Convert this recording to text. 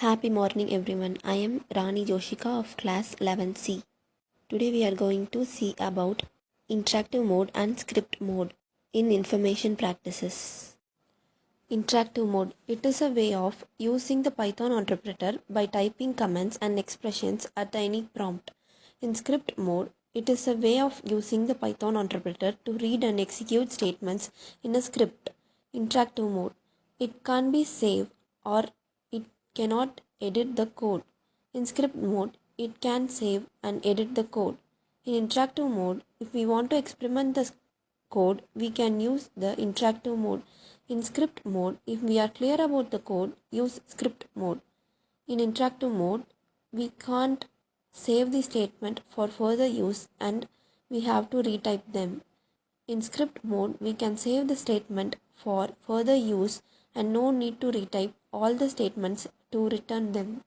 Happy morning everyone. I am Rani Joshika of class 11C. Today we are going to see about interactive mode and script mode in information practices. Interactive mode. It is a way of using the Python interpreter by typing commands and expressions at any prompt. In script mode, it is a way of using the Python interpreter to read and execute statements in a script. Interactive mode. It can be saved or it cannot edit the code. In script mode, it can save and edit the code. In interactive mode, if we want to experiment the code, we can use the interactive mode. In script mode, if we are clear about the code, use script mode. In interactive mode, we can't save the statement for further use and we have to retype them. In script mode, we can save the statement for further use and no need to retype all the statements to return them.